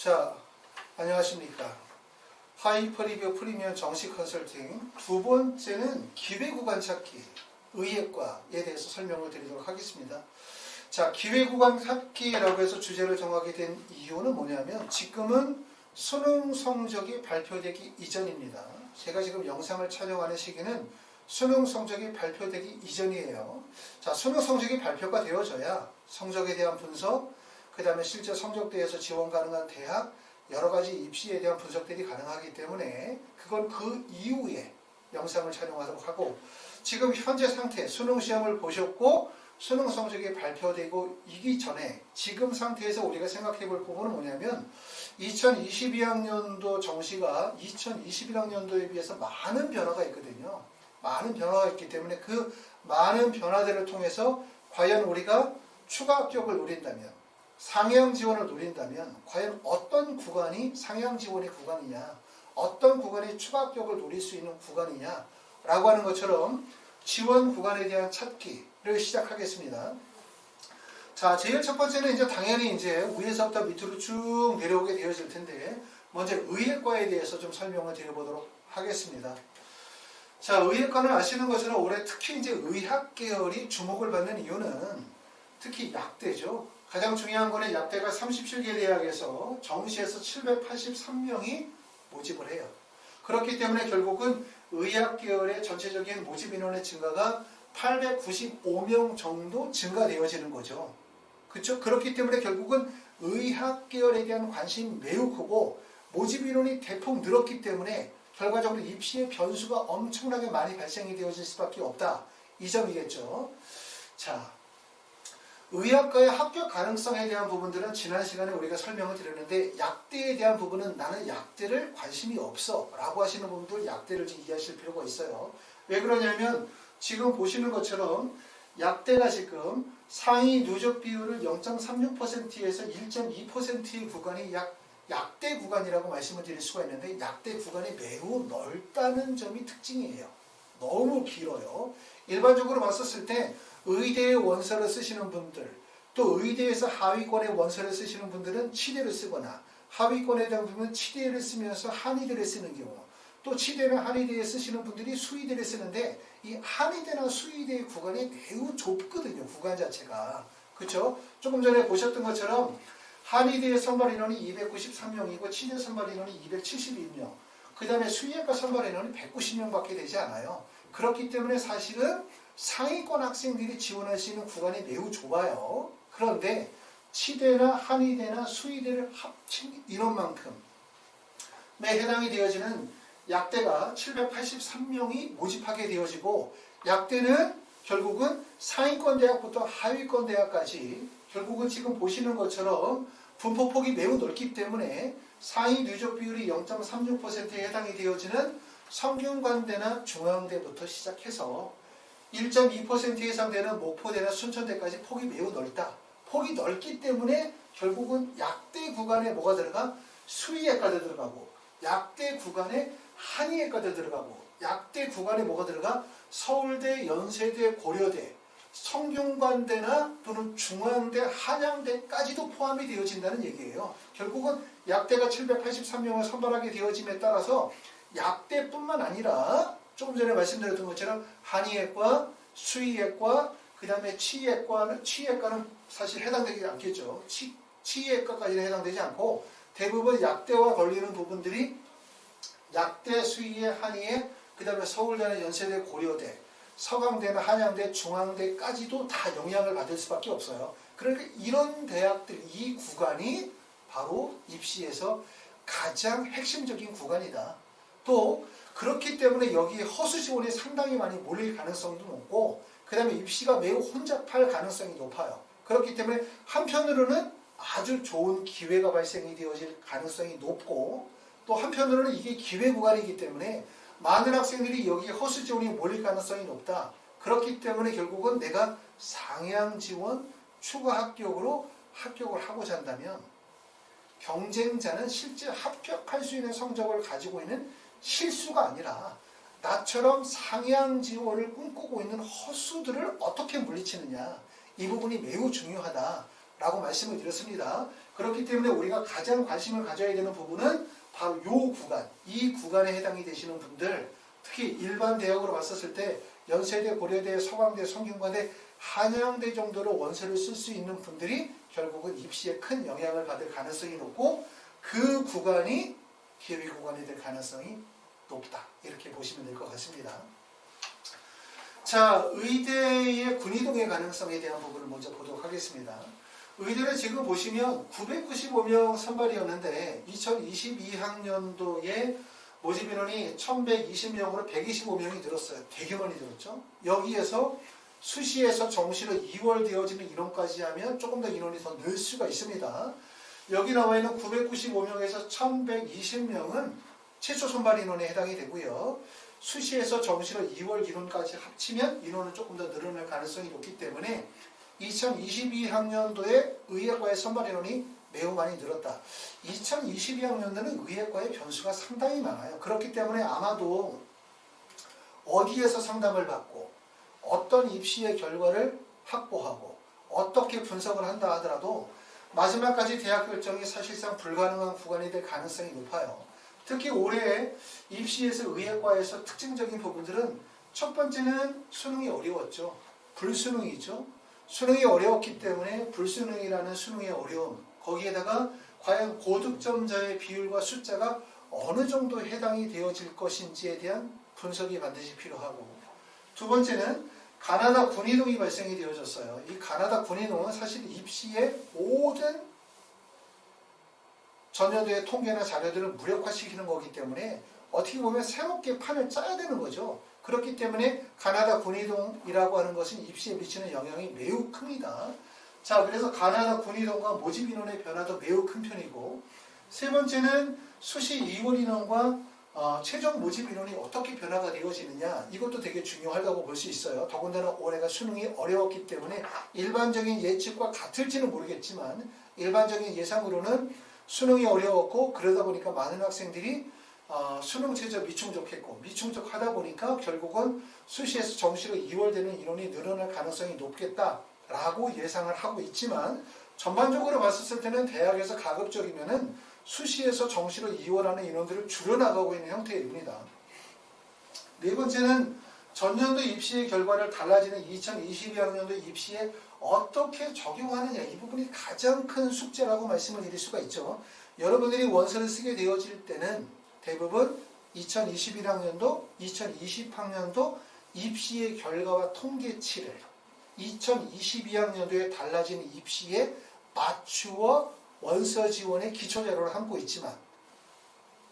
자, 안녕하십니까. 하이퍼리뷰 프리미엄 정식 컨설팅 두 번째는 기회구간 찾기, 의예과에 대해서 설명을 드리도록 하겠습니다. 자, 기회구간 찾기라고 해서 주제를 정하게 된 이유는 뭐냐면 지금은 수능 성적이 발표되기 이전입니다. 제가 지금 영상을 촬영하는 시기는 수능 성적이 발표되기 이전이에요. 자, 수능 성적이 발표가 되어져야 성적에 대한 분석, 그 다음에 실제 성적대에서 지원 가능한 대학, 여러 가지 입시에 대한 분석들이 가능하기 때문에 그건 그 이후에 영상을 촬영하도록 하고, 지금 현재 상태 수능 시험을 보셨고 수능 성적이 발표되고 이기 전에 지금 상태에서 우리가 생각해 볼 부분은 뭐냐면 2022학년도 정시가 2021학년도에 비해서 많은 변화가 있거든요. 많은 변화가 있기 때문에 그 많은 변화들을 통해서 과연 우리가 추가 합격을 노린다면, 상향 지원을 노린다면 과연 어떤 구간이 상향 지원의 구간이냐, 어떤 구간이 추가 합격을 노릴 수 있는 구간이냐 라고 하는 것처럼 지원 구간에 대한 찾기를 시작하겠습니다. 자, 제일 첫 번째는 이제 당연히 이제 위에서부터 밑으로 쭉 내려오게 되어질 텐데, 먼저 의예과에 대해서 좀 설명을 드려보도록 하겠습니다. 자, 의예과는 아시는 것처럼 올해 특히 이제 의학 계열이 주목을 받는 이유는 특히 약대죠. 가장 중요한 거는 약대가 37개 대학에서 정시에서 783명이 모집을 해요. 그렇기 때문에 결국은 의학 계열의 전체적인 모집 인원의 증가가 895명 정도 증가되어지는 거죠. 그렇죠? 그렇기 때문에 결국은 의학 계열에 대한 관심이 매우 크고 모집 인원이 대폭 늘었기 때문에 결과적으로 입시의 변수가 엄청나게 많이 발생이 되어질 수밖에 없다. 이 점이겠죠. 자, 의학과의 합격 가능성에 대한 부분들은 지난 시간에 우리가 설명을 드렸는데, 약대에 대한 부분은 나는 약대를 관심이 없어 라고 하시는 분들 약대를 좀 이해하실 필요가 있어요. 왜 그러냐면 지금 보시는 것처럼 약대가 지금 상위 누적 비율을 0.36%에서 1.2%의 구간이 약대 구간이라고 말씀을 드릴 수가 있는데, 약대 구간이 매우 넓다는 점이 특징이에요. 너무 길어요. 일반적으로 봤었을 때 의대의 원서를 쓰시는 분들, 또 의대에서 하위권의 원서를 쓰시는 분들은 치대를 쓰거나, 하위권에 대한 부분은 치대를 쓰면서 한의대를 쓰는 경우, 또 치대나 한의대에 쓰시는 분들이 수의대를 쓰는데, 이 한의대나 수의대의 구간이 매우 좁거든요. 구간 자체가. 그렇죠? 조금 전에 보셨던 것처럼 한의대의 선발 인원이 293명이고 치대 선발 인원이 272명, 그 다음에 수의학과 선발 인원이 190명밖에 되지 않아요. 그렇기 때문에 사실은 상위권 학생들이 지원할 수 있는 구간이 매우 좁아요. 그런데 치대나 한의대나 수의대를 합친 인원만큼에 해당이 되어지는 약대가 783명이 모집하게 되어지고, 약대는 결국은 상위권 대학부터 하위권 대학까지 결국은 지금 보시는 것처럼 분포폭이 매우 넓기 때문에 상위 누적 비율이 0.36%에 해당이 되어지는 성균관대나 중앙대부터 시작해서 1.2% 이상 되는 목포대나 순천대까지 폭이 매우 넓다. 폭이 넓기 때문에 결국은 약대 구간에 뭐가 들어가? 수의학과도 들어가고, 약대 구간에 한의학과도 들어가고, 약대 구간에 뭐가 들어가? 서울대, 연세대, 고려대, 성균관대나 또는 중앙대, 한양대까지도 포함이 되어진다는 얘기예요. 결국은 약대가 783명을 선발하게 되어짐에 따라서 약대뿐만 아니라 조금 전에 말씀드렸던 것처럼 한의학과, 수의학과, 그 다음에 치의학과는 사실 해당되지 않겠죠. 치의학과까지는 해당되지 않고 대부분 약대와 걸리는 부분들이 약대, 수의회, 한의회, 그 다음에 서울대나 연세대, 고려대, 서강대나 한양대, 중앙대까지도 다 영향을 받을 수밖에 없어요. 그러니까 이런 대학들, 이 구간이 바로 입시에서 가장 핵심적인 구간이다. 또 그렇기 때문에 여기에 허수 지원이 상당히 많이 몰릴 가능성도 높고, 그 다음에 입시가 매우 혼잡할 가능성이 높아요. 그렇기 때문에 한편으로는 아주 좋은 기회가 발생이 되어질 가능성이 높고, 또 한편으로는 이게 기회 구간이기 때문에 많은 학생들이 여기에 허수 지원이 몰릴 가능성이 높다. 그렇기 때문에 결국은 내가 상향 지원, 추가 합격으로 합격을 하고자 한다면 경쟁자는 실제 합격할 수 있는 성적을 가지고 있는 실수가 아니라 나처럼 상향 지원을 꿈꾸고 있는 허수들을 어떻게 물리치느냐, 이 부분이 매우 중요하다라고 말씀을 드렸습니다. 그렇기 때문에 우리가 가장 관심을 가져야 되는 부분은 바로 요 구간, 이 구간에 해당이 되시는 분들, 특히 일반 대학으로 봤었을 때 연세대, 고려대, 서강대, 성균관대, 한양대 정도로 원서를 쓸 수 있는 분들이 결국은 입시에 큰 영향을 받을 가능성이 높고 그 구간이 기회 구간이 될 가능성이 높다. 이렇게 보시면 될 것 같습니다. 자, 의대의 군이동의 가능성에 대한 부분을 먼저 보도록 하겠습니다. 의대를 지금 보시면 995명 선발이었는데 2022학년도에 모집 인원이 1120명으로 125명이 늘었어요. 되게 많이 늘었죠. 여기에서 수시에서 정시로 2월 되어지는 인원까지 하면 조금 더 인원이 더 늘 수가 있습니다. 여기 나와 있는 995명에서 1120명은 최초 선발 인원에 해당이 되고요. 수시에서 정시로 2월 인원까지 합치면 인원은 조금 더 늘어날 가능성이 높기 때문에 2022학년도에 의예과의 선발 인원이 매우 많이 늘었다. 2022학년도는 의예과의 변수가 상당히 많아요. 그렇기 때문에 아마도 어디에서 상담을 받고 어떤 입시의 결과를 확보하고 어떻게 분석을 한다 하더라도 마지막까지 대학 결정이 사실상 불가능한 구간이 될 가능성이 높아요. 특히 올해 입시에서 의예과에서 특징적인 부분들은 첫 번째는 수능이 어려웠죠. 불수능이죠. 수능이 어려웠기 때문에 불수능이라는 수능의 어려움, 거기에다가 과연 고득점자의 비율과 숫자가 어느 정도 해당이 되어질 것인지에 대한 분석이 반드시 필요하고, 두 번째는 가나다 군이동이 발생이 되어졌어요. 이 가나다 군이동은 사실 입시의 모든 전년도의 통계나 자료들을 무력화시키는 거기 때문에 어떻게 보면 새롭게 판을 짜야 되는 거죠. 그렇기 때문에 가나다 군이동이라고 하는 것은 입시에 미치는 영향이 매우 큽니다. 자, 그래서 가나다 군이동과 모집 인원의 변화도 매우 큰 편이고, 세 번째는 수시 2월 인원과 최종 모집 인원이 어떻게 변화가 되어지느냐, 이것도 되게 중요하다고 볼 수 있어요. 더군다나 올해가 수능이 어려웠기 때문에 일반적인 예측과 같을지는 모르겠지만 일반적인 예상으로는 수능이 어려웠고 그러다 보니까 많은 학생들이 수능 최저 미충족했고 미충족하다 보니까 결국은 수시에서 정시로 2월 되는 인원이 늘어날 가능성이 높겠다라고 예상을 하고 있지만, 전반적으로 봤을 때는 대학에서 가급적이면은 수시에서 정시로 2월 하는 인원들을 줄여나가고 있는 형태입니다. 네 번째는 전년도 입시의 결과를 달라지는 2022학년도 입시에 어떻게 적용하느냐, 이 부분이 가장 큰 숙제라고 말씀을 드릴 수가 있죠. 여러분들이 원서를 쓰게 되어질 때는 대부분 2021학년도, 2020학년도 입시의 결과와 통계치를 2022학년도에 달라진 입시에 맞추어 원서 지원의 기초자료를 담고 있지만,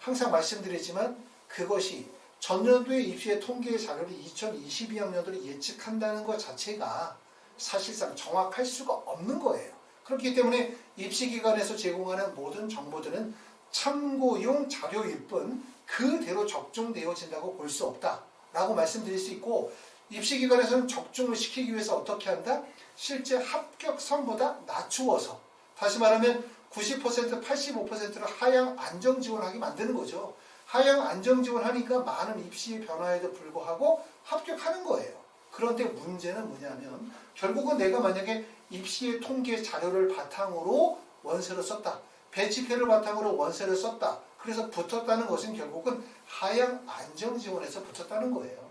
항상 말씀드리지만 그것이 전년도의 입시의 통계 자료를 2022학년도로 예측한다는 것 자체가 사실상 정확할 수가 없는 거예요. 그렇기 때문에 입시기관에서 제공하는 모든 정보들은 참고용 자료일 뿐 그대로 적중되어진다고 볼 수 없다라고 말씀드릴 수 있고, 입시기관에서는 적중을 시키기 위해서 어떻게 한다? 실제 합격선보다 낮추어서, 다시 말하면 90%, 85%를 하향 안정 지원하게 만드는 거죠. 하향 안정 지원하니까 많은 입시의 변화에도 불구하고 합격하는 거예요. 그런데 문제는 뭐냐면 결국은 내가 만약에 입시의 통계 자료를 바탕으로 원서를 썼다, 배치표를 바탕으로 원서를 썼다, 그래서 붙었다는 것은 결국은 하향 안정 지원에서 붙었다는 거예요.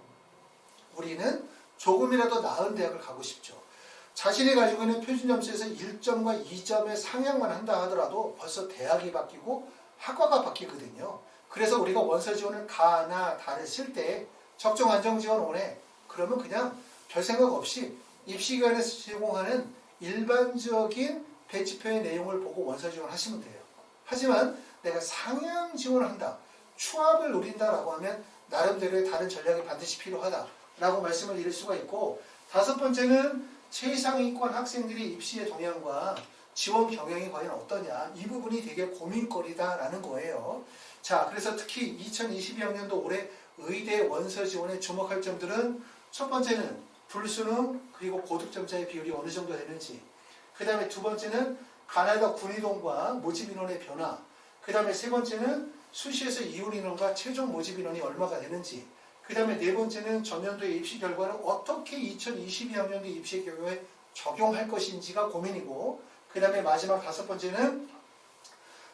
우리는 조금이라도 나은 대학을 가고 싶죠. 자신이 가지고 있는 표준 점수에서 1점과 2점의 상향만 한다 하더라도 벌써 대학이 바뀌고 학과가 바뀌거든요. 그래서 우리가 원서 지원을 가나 다를 쓸 때 적정 안정 지원 원해, 그러면 그냥 별 생각 없이 입시기관에서 제공하는 일반적인 배치표의 내용을 보고 원서 지원하시면 돼요. 하지만 내가 상향 지원을 한다, 추합을 노린다라고 하면 나름대로의 다른 전략이 반드시 필요하다라고 말씀을 드릴 수가 있고, 다섯 번째는 최상위권 학생들이 입시의 동향과 지원 경향이 과연 어떠냐, 이 부분이 되게 고민거리다라는 거예요. 자, 그래서 특히 2022학년도 올해 의대 원서 지원에 주목할 점들은, 첫 번째는 불수능 그리고 고득점자의 비율이 어느 정도 되는지, 그 다음에 두 번째는 가나다 군이동과 모집 인원의 변화, 그 다음에 세 번째는 수시에서 이율 인원과 최종 모집 인원이 얼마가 되는지, 그 다음에 네 번째는 전년도의 입시 결과를 어떻게 2022학년도 입시 결과에 적용할 것인지가 고민이고, 그 다음에 마지막 다섯 번째는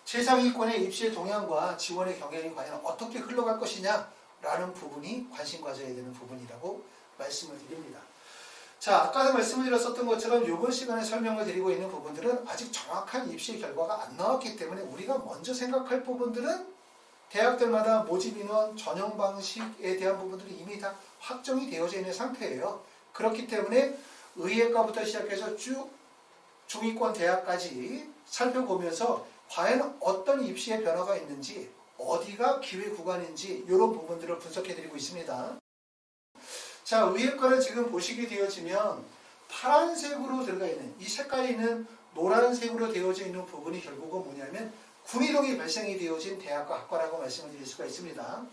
최상위권의 입시의 동향과 지원의 경향이 과연 어떻게 흘러갈 것이냐라는 부분이 관심 가져야 되는 부분이라고 말씀을 드립니다. 자, 아까도 말씀을 드렸었던 것처럼 이번 시간에 설명을 드리고 있는 부분들은 아직 정확한 입시 결과가 안 나왔기 때문에 우리가 먼저 생각할 부분들은 대학들마다 모집 인원, 전형 방식에 대한 부분들이 이미 다 확정이 되어져 있는 상태예요. 그렇기 때문에 의예과부터 시작해서 쭉 중위권 대학까지 살펴보면서 과연 어떤 입시의 변화가 있는지, 어디가 기회 구간인지 이런 부분들을 분석해드리고 있습니다. 자, 의예과를 지금 보시게 되어지면 파란색으로 들어가 있는, 이 색깔이 있는 노란색으로 되어져 있는 부분이 결국은 뭐냐면 군이동이 발생이 되어진 대학과 학과라고 말씀을 드릴 수가 있습니다.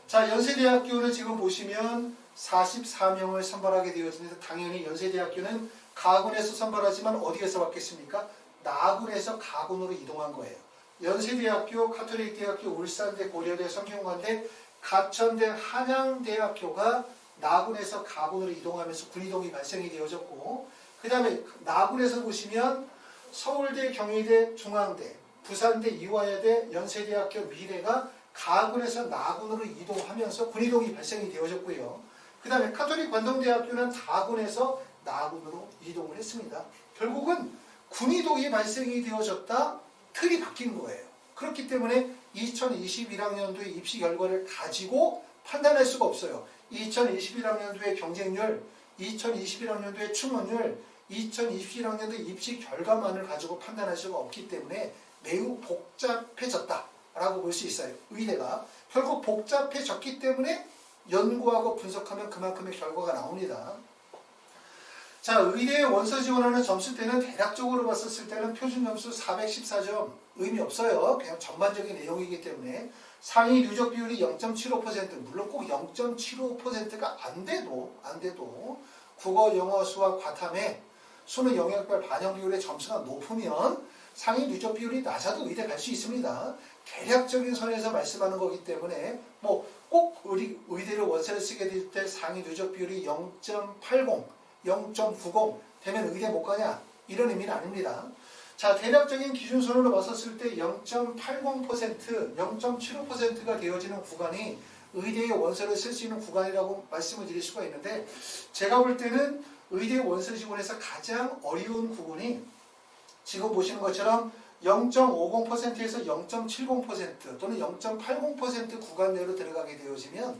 자, 연세대학교는 지금 보시면 44명을 선발하게 되어지는데 당연히 연세대학교는 가군에서 선발하지만 어디에서 받겠습니까? 나군에서 가군으로 이동한 거예요. 연세대학교, 가톨릭대학교, 울산대, 고려대, 성균관대, 가천대, 한양대학교가 나군에서 가군으로 이동하면서 군이동이 발생이 되어졌고, 그 다음에 나군에서 보시면 서울대, 경희대, 중앙대, 부산대, 이화여대, 연세대학교, 미래가 가군에서 나군으로 이동하면서 군이동이 발생이 되어졌고요. 그 다음에 가톨릭 관동대학교는 다군에서 나군으로 이동을 했습니다. 결국은 군이동이 발생이 되어졌다, 틀이 바뀐 거예요. 그렇기 때문에 2021학년도의 입시 결과를 가지고 판단할 수가 없어요. 2021학년도의 경쟁률, 2021학년도의 충원율, 2021학년도 입시 결과만을 가지고 판단할 수가 없기 때문에 매우 복잡해졌다라고 볼 수 있어요. 의대가 결국 복잡해졌기 때문에 연구하고 분석하면 그만큼의 결과가 나옵니다. 자, 의대에 원서 지원하는 점수대는 대략적으로 봤었을 때는 표준 점수 414점 의미 없어요. 그냥 전반적인 내용이기 때문에 상위 누적 비율이 0.75%, 물론 꼭 0.75%가 안 돼도 국어, 영어, 수학, 과탐에 수능 영역별 반영 비율의 점수가 높으면 상위 누적 비율이 낮아도 의대 갈 수 있습니다. 대략적인 선에서 말씀하는 거기 때문에 뭐 꼭 우리 의대를 원서를 쓰게 될 때 상위 누적 비율이 0.80, 0.90 되면 의대 못 가냐? 이런 의미는 아닙니다. 자, 대략적인 기준선으로 봤었을 때 0.80%, 0.75%가 되어지는 구간이 의대의 원서를 쓸 수 있는 구간이라고 말씀을 드릴 수가 있는데, 제가 볼 때는 의대 원서 지원에서 가장 어려운 부분이 지금 보시는 것처럼 0.50%에서 0.70% 또는 0.80% 구간 내로 들어가게 되어지면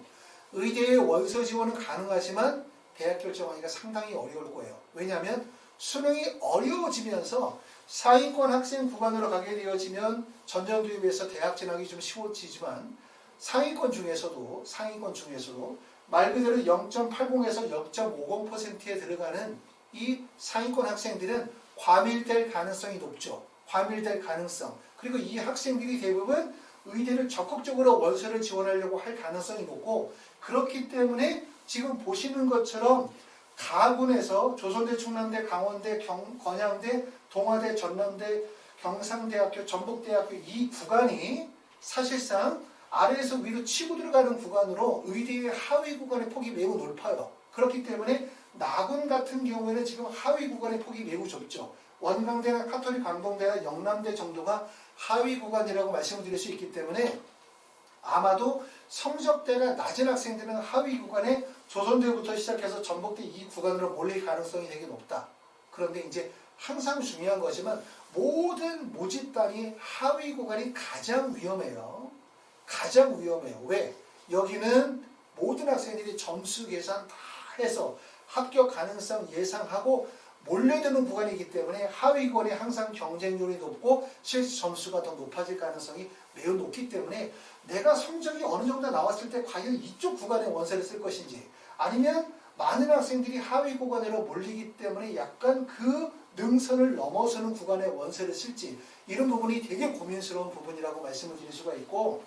의대의 원서 지원은 가능하지만 대학 결정하기가 상당히 어려울 거예요. 왜냐하면 수능이 어려워지면서 상위권 학생 구간으로 가게 되어지면 전년도에 비해서 대학 진학이 좀 쉬워지지만 상위권 중에서도 말 그대로 0.80에서 0.50%에 들어가는 이 상위권 학생들은 과밀될 가능성이 높죠. 과밀될 가능성. 그리고 이 학생들이 대부분 의대를 적극적으로 원서를 지원하려고 할 가능성이 높고, 그렇기 때문에 지금 보시는 것처럼 가군에서 조선대, 충남대, 강원대, 건양대, 동아대, 전남대, 경상대학교, 전북대학교 이 구간이 사실상 아래에서 위로 치고 들어가는 구간으로 의대의 하위 구간의 폭이 매우 높아요. 그렇기 때문에 나군 같은 경우에는 지금 하위 구간의 폭이 매우 좁죠. 원광대나 가톨릭 관동대나 영남대 정도가 하위 구간이라고 말씀을 드릴 수 있기 때문에 아마도 성적대가 낮은 학생들은 하위 구간에 조선대부터 시작해서 전북대 이 구간으로 몰릴 가능성이 되게 높다. 그런데 이제 항상 중요한 거지만 모든 모집단이 하위 구간이 가장 위험해요. 가장 위험해요. 왜? 여기는 모든 학생들이 점수 계산 다 해서 합격 가능성 예상하고 몰려드는 구간이기 때문에 하위 구간이 항상 경쟁률이 높고 실수 점수가 더 높아질 가능성이 매우 높기 때문에 내가 성적이 어느 정도 나왔을 때 과연 이쪽 구간에 원서를 쓸 것인지, 아니면 많은 학생들이 하위 구간으로 몰리기 때문에 약간 그 능선을 넘어서는 구간에 원서를 쓸지, 이런 부분이 되게 고민스러운 부분이라고 말씀을 드릴 수가 있고,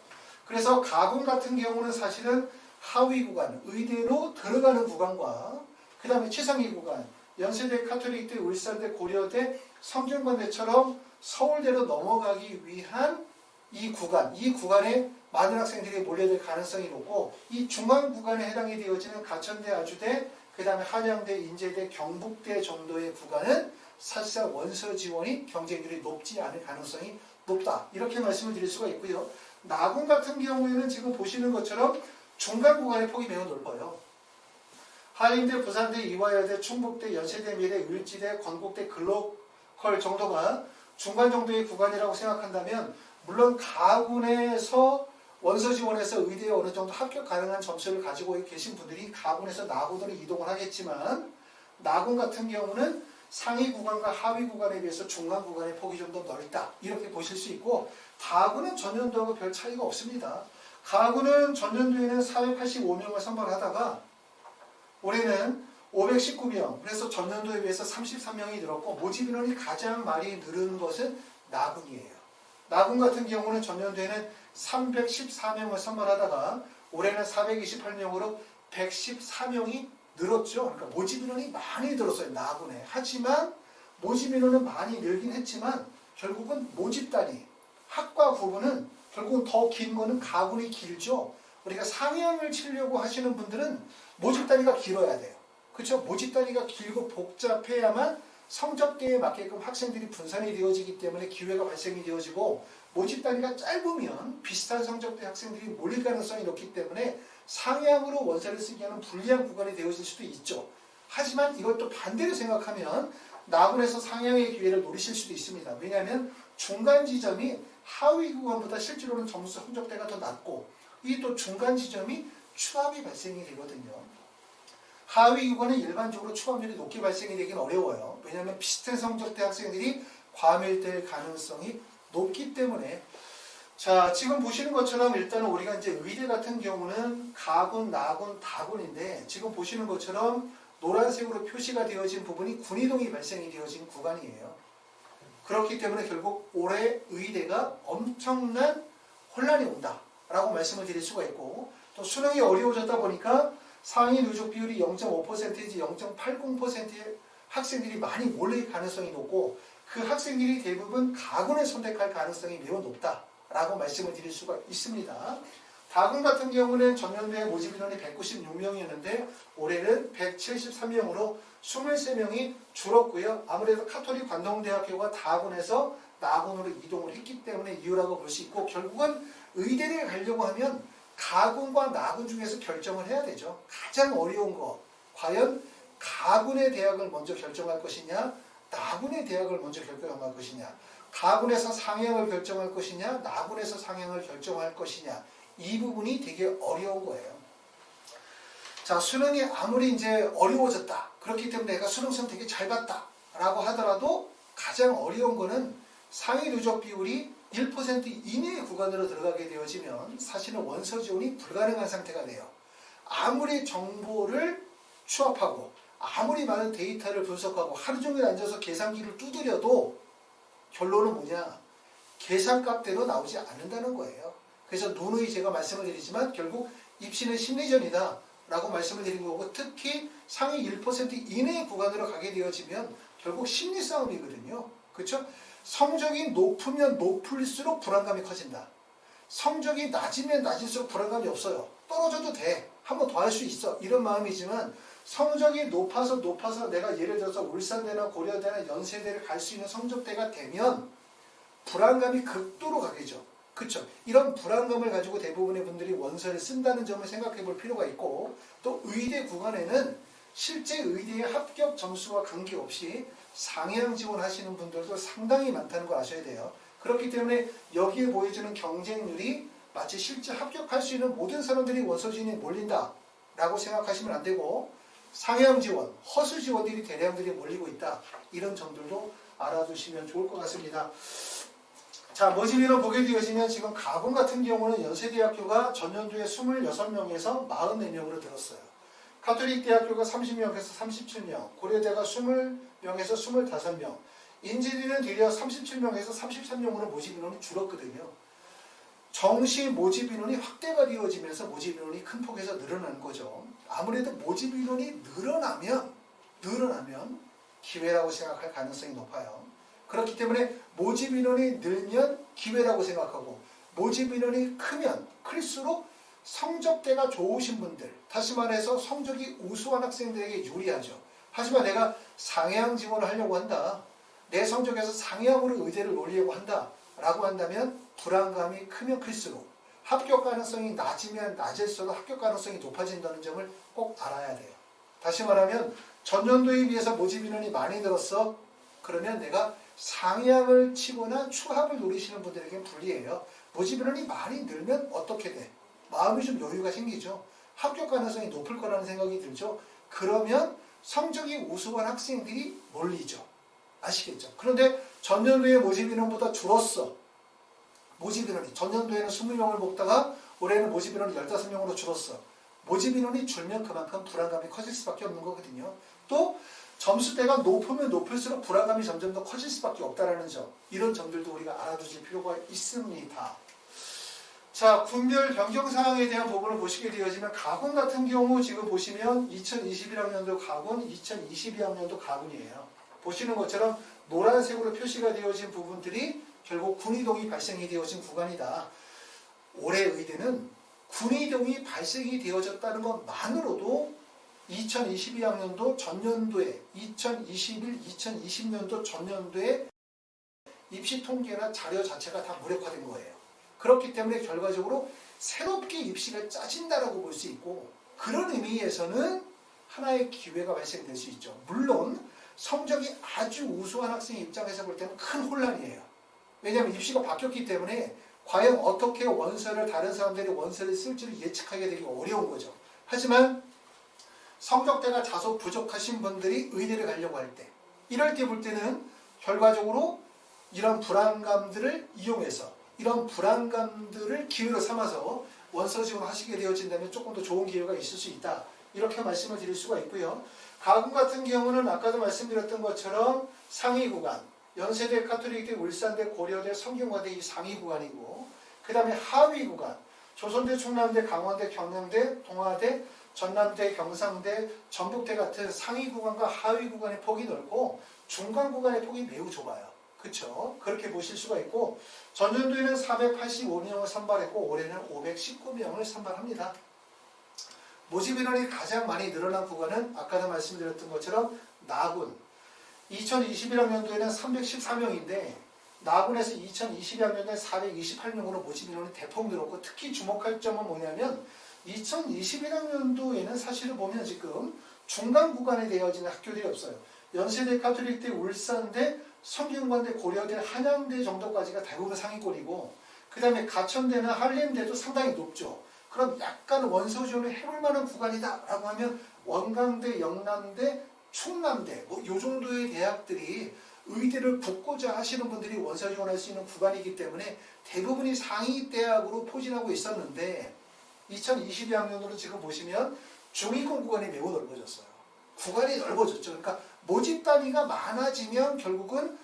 그래서 가군 같은 경우는 사실은 하위 구간, 의대로 들어가는 구간과 그 다음에 최상위 구간, 연세대, 가톨릭대, 울산대, 고려대, 성균관대처럼 서울대로 넘어가기 위한 이 구간에 많은 학생들이 몰려들 가능성이 높고, 이 중간 구간에 해당이 되어지는 가천대, 아주대, 그 다음에 한양대, 인제대, 경북대 정도의 구간은 사실상 원서 지원이 경쟁률이 높지 않을 가능성이 높다. 이렇게 말씀을 드릴 수가 있고요. 나군 같은 경우에는 지금 보시는 것처럼 중간 구간의 폭이 매우 넓어요. 한림대, 부산대, 이화여대, 충북대, 연세대, 미래, 율지대, 건국대, 글로컬 정도가 중간 정도의 구간이라고 생각한다면 물론 가군에서 원서 지원해서 의대에 어느 정도 합격 가능한 점수를 가지고 계신 분들이 가군에서 나군으로 이동을 하겠지만 나군 같은 경우는 상위 구간과 하위 구간에 비해서 중간 구간의 폭이 좀 더 넓다. 이렇게 보실 수 있고 가군은 전년도하고 별 차이가 없습니다. 가군은 전년도에는 485명을 선발하다가 올해는 519명, 그래서 전년도에 비해서 33명이 늘었고 모집 인원이 가장 많이 늘은 것은 나군이에요. 나군 같은 경우는 전년도에는 314명을 선발하다가 올해는 428명으로 114명이 늘었죠. 그러니까 모집 인원이 많이 늘었어요. 나군에. 하지만 모집 인원은 많이 늘긴 했지만 결국은 모집 단위, 학과 구분은 결국은 더 긴 거는 가군이 길죠. 우리가 상향을 치려고 하시는 분들은 모집 단위가 길어야 돼요. 그렇죠? 모집 단위가 길고 복잡해야만 성적대에 맞게끔 학생들이 분산이 되어지기 때문에 기회가 발생이 되어지고 모집 단위가 짧으면 비슷한 성적대 학생들이 몰릴 가능성이 높기 때문에 상향으로 원서를 쓰기 하는 불리한 구간이 되어질 수도 있죠. 하지만 이것도 반대로 생각하면 나군에서 상향의 기회를 노리실 수도 있습니다. 왜냐하면 중간 지점이 하위 구간보다 실제로는 점수 성적대가 더 낮고 이 또 중간 지점이 추합이 발생이 되거든요. 하위 구간은 일반적으로 추합률이 높게 발생이 되긴 어려워요. 왜냐하면 비슷한 성적대 학생들이 과밀될 가능성이 높기 때문에 자 지금 보시는 것처럼 일단은 우리가 이제 의대 같은 경우는 가군, 나군, 다군인데 지금 보시는 것처럼 노란색으로 표시가 되어진 부분이 군이동이 발생이 되어진 구간이에요. 그렇기 때문에 결국 올해 의대가 엄청난 혼란이 온다라고 말씀을 드릴 수가 있고 또 수능이 어려워졌다 보니까 상위 누적 비율이 0.5%인지 0.80%의 학생들이 많이 몰릴 가능성이 높고 그 학생들이 대부분 가군을 선택할 가능성이 매우 높다라고 말씀을 드릴 수가 있습니다. 다군 같은 경우는 전년도에 모집 인원이 196명이었는데 올해는 173명으로 23명이 줄었고요. 아무래도 카톨릭 관동대학교가 다군에서 나군으로 이동을 했기 때문에 이유라고 볼 수 있고 결국은 의대를 가려고 하면 가군과 나군 중에서 결정을 해야 되죠. 가장 어려운 거 과연 가군의 대학을 먼저 결정할 것이냐 나군의 대학을 먼저 결정할 것이냐 가군에서 상향을 결정할 것이냐 나군에서 상향을 결정할 것이냐 이 부분이 되게 어려운 거예요. 자 수능이 아무리 이제 어려워졌다 그렇기 때문에 내가 수능시험 되게 잘 봤다 라고 하더라도 가장 어려운 거는 상위 누적 비율이 1% 이내의 구간으로 들어가게 되어지면 사실은 원서 지원이 불가능한 상태가 돼요. 아무리 정보를 취합하고 아무리 많은 데이터를 분석하고 하루 종일 앉아서 계산기를 두드려도 결론은 뭐냐? 계산값대로 나오지 않는다는 거예요. 그래서 누누이 제가 말씀을 드리지만 결국 입시는 심리전이다 라고 말씀을 드린 거고 특히 상위 1% 이내의 구간으로 가게 되어지면 결국 심리 싸움이거든요. 그렇죠? 성적이 높으면 높을수록 불안감이 커진다. 성적이 낮으면 낮을수록 불안감이 없어요. 떨어져도 돼. 한 번 더 할 수 있어. 이런 마음이지만 성적이 높아서 내가 예를 들어서 울산대나 고려대나 연세대를 갈 수 있는 성적대가 되면 불안감이 극도로 가겠죠. 그렇죠. 이런 불안감을 가지고 대부분의 분들이 원서를 쓴다는 점을 생각해 볼 필요가 있고 또 의대 구간에는 실제 의대의 합격 점수와 관계없이 상향 지원하시는 분들도 상당히 많다는 걸 아셔야 돼요. 그렇기 때문에 여기에 보여주는 경쟁률이 마치 실제 합격할 수 있는 모든 사람들이 원서 지원에 몰린다 라고 생각하시면 안 되고 상향 지원, 허수 지원들이 대량들이 몰리고 있다. 이런 점들도 알아두시면 좋을 것 같습니다. 자, 모집 인원 보게 되어지면 지금 가군 같은 경우는 연세대학교가 전년도에 26명에서 44명으로 늘었어요. 카톨릭 대학교가 30명에서 37명, 고려대가 20명에서 25명, 인지대는 되려 37명에서 33명으로 모집 인원이 줄었거든요. 정시 모집 인원이 확대가 되어지면서 모집 인원이 큰 폭에서 늘어나는 거죠. 아무래도 모집 인원이 늘어나면 기회라고 생각할 가능성이 높아요. 그렇기 때문에 모집 인원이 늘면 기회라고 생각하고 모집 인원이 크면 클수록 성적대가 좋으신 분들, 다시 말해서 성적이 우수한 학생들에게 유리하죠. 하지만 내가 상향 지원을 하려고 한다. 내 성적에서 상향으로 의대를 노리려고 한다. 라고 한다면 불안감이 크면 클수록 합격 가능성이 낮으면 낮을수록 합격 가능성이 높아진다는 점을 꼭 알아야 돼요. 다시 말하면 전년도에 비해서 모집 인원이 많이 늘었어. 그러면 내가 상향을 치거나 추합을 노리시는 분들에게는 불리해요. 모집 인원이 많이 늘면 어떻게 돼? 마음이 좀 여유가 생기죠. 합격 가능성이 높을 거라는 생각이 들죠. 그러면 성적이 우수한 학생들이 몰리죠. 아시겠죠? 그런데 전년도에 모집 인원보다 줄었어. 모집 인원이 전년도에는 20명을 먹다가 올해는 모집 인원이 15명으로 줄었어. 모집 인원이 줄면 그만큼 불안감이 커질 수밖에 없는 거거든요. 또 점수대가 높으면 높을수록 불안감이 점점 더 커질 수밖에 없다는 점, 이런 점들도 우리가 알아두실 필요가 있습니다. 자, 군별 변경 사항에 대한 부분을 보시게 되어지면 가군 같은 경우 지금 보시면 2021학년도 가군, 2022학년도 가군이에요. 보시는 것처럼 노란색으로 표시가 되어진 부분들이 결국 군이동이 발생이 되어진 구간이다. 올해 의대는 군이동이 발생이 되어졌다는 것만으로도 2022학년도 전년도에 2021, 2020년도 전년도에 입시 통계나 자료 자체가 다 무력화된 거예요. 그렇기 때문에 결과적으로 새롭게 입시가 짜진다라고 볼 수 있고, 그런 의미에서는 하나의 기회가 발생될 수 있죠. 물론 성적이 아주 우수한 학생 입장에서 볼 때는 큰 혼란이에요. 왜냐하면 입시가 바뀌었기 때문에 과연 어떻게 원서를 다른 사람들이 원서를 쓸지를 예측하게 되기 어려운 거죠. 하지만 성적대가 다소 부족하신 분들이 의대를 가려고 할 때, 이럴 때 볼 때는 결과적으로 이런 불안감들을 이용해서, 이런 불안감들을 기회로 삼아서 원서 지원하시게 되어진다면 조금 더 좋은 기회가 있을 수 있다. 이렇게 말씀을 드릴 수가 있고요. 가군 같은 경우는 아까도 말씀드렸던 것처럼 상위 구간, 연세대, 카톨릭대, 울산대, 고려대, 성균관대 이 상위 구간이고, 그 다음에 하위 구간, 조선대, 충남대, 강원대, 경남대, 동아대, 전남대, 경상대, 전북대 같은 상위 구간과 하위 구간의 폭이 넓고 중간 구간의 폭이 매우 좁아요. 그렇죠? 그렇게 보실 수가 있고, 전년도에는 485명을 선발했고 올해는 519명을 선발합니다. 모집 인원이 가장 많이 늘어난 구간은 아까도 말씀드렸던 것처럼 나군. 2021학년도에는 314명인데 나군에서 2022학년도에 428명으로 모집 인원이 대폭 늘었고, 특히 주목할 점은 뭐냐면 2021학년도에는 사실을 보면 지금 중간 구간에 되어지는 학교들이 없어요. 연세대, 카톨릭대, 울산대, 성균관대, 고려대, 한양대 정도까지가 대부분 상위권이고, 그 다음에 가천대나 한림대도 상당히 높죠. 그럼 약간 원서 지원을 해볼 만한 구간이다 라고 하면 원광대, 영남대, 충남대 뭐 이 정도의 대학들이 의대를 붙고자 하시는 분들이 원서 지원할 수 있는 구간이기 때문에 대부분이 상위 대학으로 포진하고 있었는데, 2022학년으로 지금 보시면 중위권 구간이 매우 넓어졌어요. 구간이 넓어졌죠. 그러니까 모집 단위가 많아지면 결국은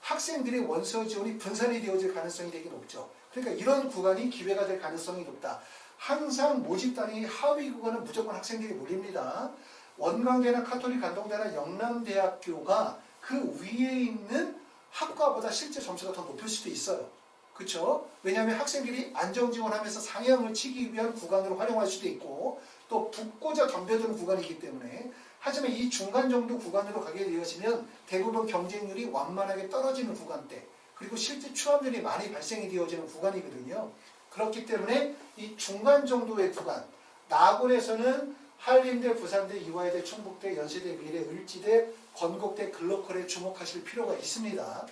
학생들의 원서 지원이 분산이 되어질 가능성이 되게 높죠. 그러니까 이런 구간이 기회가 될 가능성이 높다. 항상 모집 단위 하위 구간은 무조건 학생들이 몰립니다. 원광대나 카톨릭 간동대나 영남대학교가 그 위에 있는 학과보다 실제 점수가 더 높을 수도 있어요. 그렇죠? 왜냐하면 학생들이 안정 지원하면서 상향을 치기 위한 구간으로 활용할 수도 있고, 또 붙고자 덤벼드는 구간이기 때문에. 하지만 이 중간 정도 구간으로 가게 되어지면 대부분 경쟁률이 완만하게 떨어지는 구간대, 그리고 실제 추합률이 많이 발생이 되어지는 구간이거든요. 그렇기 때문에 이 중간 정도의 구간, 나군에서는 한림대, 부산대, 이화여대, 충북대, 연세대, 미래, 을지대, 건국대, 글로컬에 주목하실 필요가 있습니다.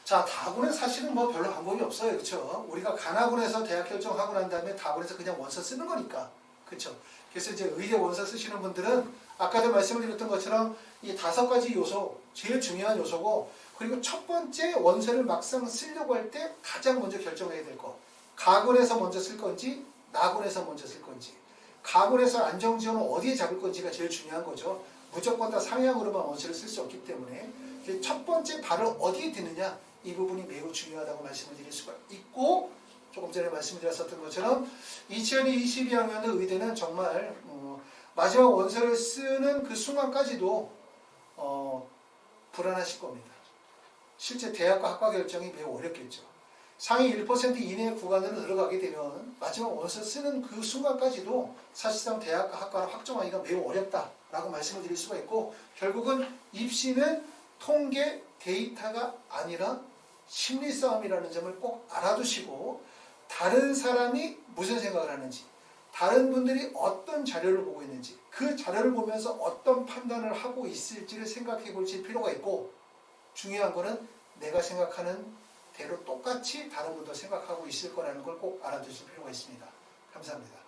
자, 다군은 사실은 뭐 별로 방법이 없어요. 그렇죠? 우리가 간하군에서 대학 결정하고 난 다음에 다군에서 그냥 원서 쓰는 거니까. 그렇죠? 그래서 이제 의대 원서 쓰시는 분들은 아까도 말씀드렸던 것처럼 이 5가지 요소, 제일 중요한 요소고, 그리고 첫 번째 원서를 막상 쓰려고 할 때 가장 먼저 결정해야 될 거. 가군에서 먼저 쓸 건지, 나군에서 먼저 쓸 건지, 가군에서 안정지원을 어디에 잡을 건지가 제일 중요한 거죠. 무조건 다 상향으로만 원서를 쓸 수 없기 때문에 첫 번째 발을 어디에 드느냐, 이 부분이 매우 중요하다고 말씀을 드릴 수가 있고, 조금 전에 말씀드렸었던 것처럼 2022학년의 의대는 정말 마지막 원서를 쓰는 그 순간까지도 불안하실 겁니다. 실제 대학과 학과 결정이 매우 어렵겠죠. 상위 1% 이내 구간으로 들어가게 되면 마지막 원서 쓰는 그 순간까지도 사실상 대학과 학과를 확정하기가 매우 어렵다라고 말씀을 드릴 수가 있고, 결국은 입시는 통계 데이터가 아니라 심리 싸움이라는 점을 꼭 알아두시고 다른 사람이 무슨 생각을 하는지, 다른 분들이 어떤 자료를 보고 있는지, 그 자료를 보면서 어떤 판단을 하고 있을지를 생각해 보실 필요가 있고, 중요한 거는 내가 생각하는 대로 똑같이 다른 분도 생각하고 있을 거라는 걸 꼭 알아두실 필요가 있습니다. 감사합니다.